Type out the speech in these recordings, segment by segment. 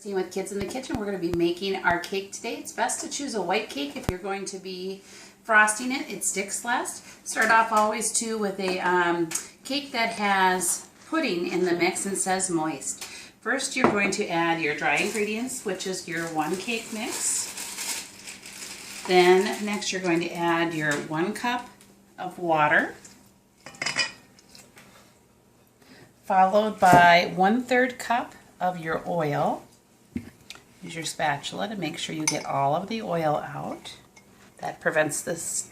Christine with Kids in the Kitchen. We're going to be making our cake today. It's best to choose a white cake if you're going to be frosting it. It sticks less. Start off always too with a cake that has pudding in the mix and says moist. First you're going to add your dry ingredients, which is your 1 cake mix. Then next you're going to add your 1 cup of water, followed by 1/3 cup of your oil. Use your spatula to make sure you get all of the oil out. That prevents this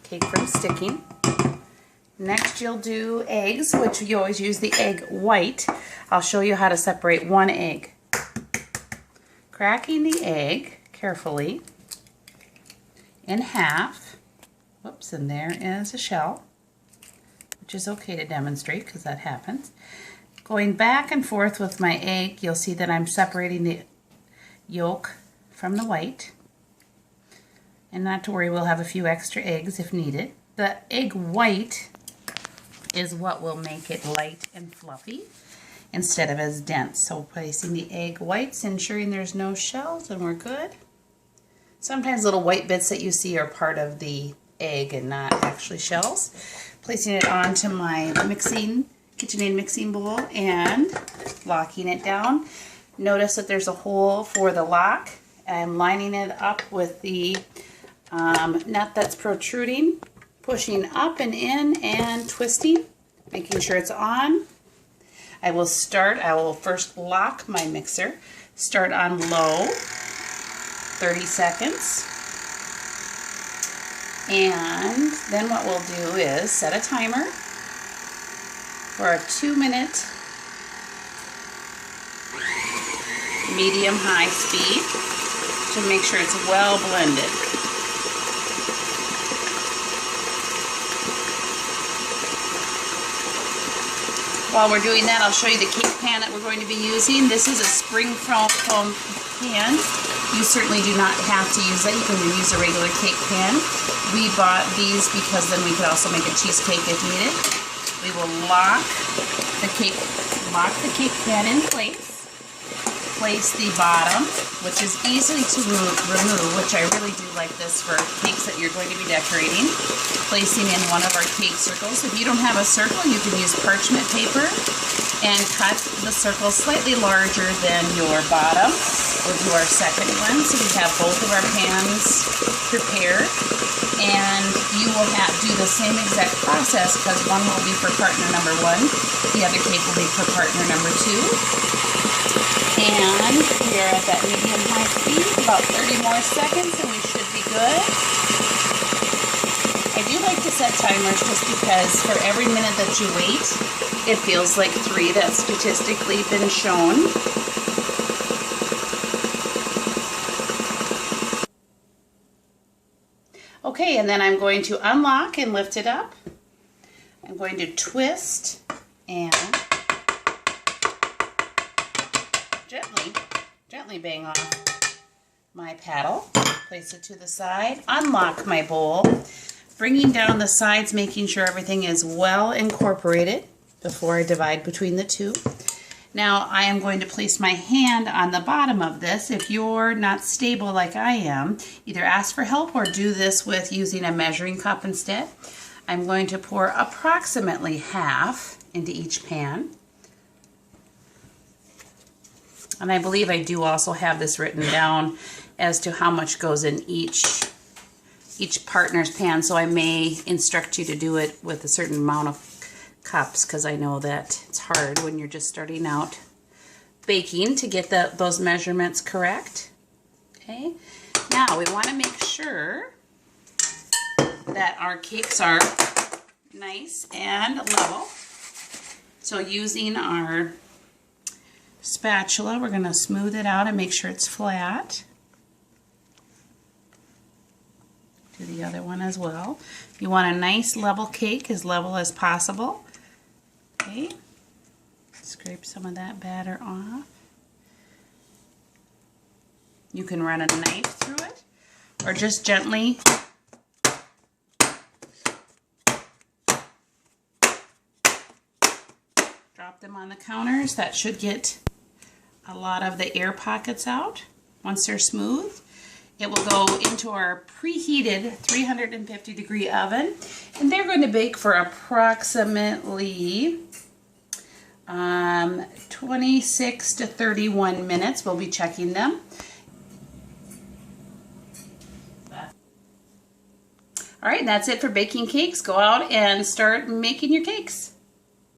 cake from sticking. Next you'll do eggs, which you always use the egg white. I'll show you how to separate 1 egg. Cracking the egg carefully in half. Whoops, and there is a shell, which is okay to demonstrate because that happens. Going back and forth with my egg, you'll see that I'm separating the yolk from the white. And not to worry, we'll have a few extra eggs if needed. The egg white is what will make it light and fluffy instead of as dense. So placing the egg whites, ensuring there's no shells, and we're good. Sometimes little white bits that you see are part of the egg and not actually shells. Placing it onto my KitchenAid mixing bowl and locking it down. Notice that there's a hole for the lock. I'm lining it up with the nut that's protruding, pushing up and in and twisting, making sure it's on. I will first lock my mixer, start on low, 30 seconds. And then what we'll do is set a timer for a 2-minute medium-high speed to make sure it's well blended. While we're doing that, I'll show you the cake pan that we're going to be using. This is a spring foam pan. You certainly do not have to use that. You can use a regular cake pan. We bought these because then we could also make a cheesecake if needed. We will lock the cake pan in place. Place the bottom, which is easy to remove, which I really do like this for cakes that you're going to be decorating. Placing in one of our cake circles. If you don't have a circle, you can use parchment paper and cut the circle slightly larger than your bottom. We'll do our second one, so we have both of our pans prepared. And you will do the same exact process because one will be for partner number 1, the other cake will be for partner number 2. And we are at that medium-high speed, about 30 more seconds, and we should be good. I do like to set timers just because for every minute that you wait, it feels like 3. That's statistically been shown. Okay, and then I'm going to unlock and lift it up. I'm going to twist and gently bang off my paddle. Place it to the side. Unlock my bowl. Bringing down the sides, making sure everything is well incorporated before I divide between the two. Now I am going to place my hand on the bottom of this. If you're not stable like I am, either ask for help or do this with using a measuring cup instead. I'm going to pour approximately half into each pan. And I believe I do also have this written down as to how much goes in each partner's pan, so I may instruct you to do it with a certain amount of cups because I know that it's hard when you're just starting out baking to get those measurements correct. Okay, now we want to make sure that our cakes are nice and level. So using our spatula, we're going to smooth it out and make sure it's flat. Do the other one as well. You want a nice level cake, as level as possible. Okay, scrape some of that batter off. You can run a knife through it or just gently drop them on the counters. That should get a lot of the air pockets out. Once they're smooth, it will go into our preheated 350 degree oven, and they're going to bake for approximately 26 to 31 minutes. We'll be checking them. All right, that's it for baking cakes. Go out and start making your cakes.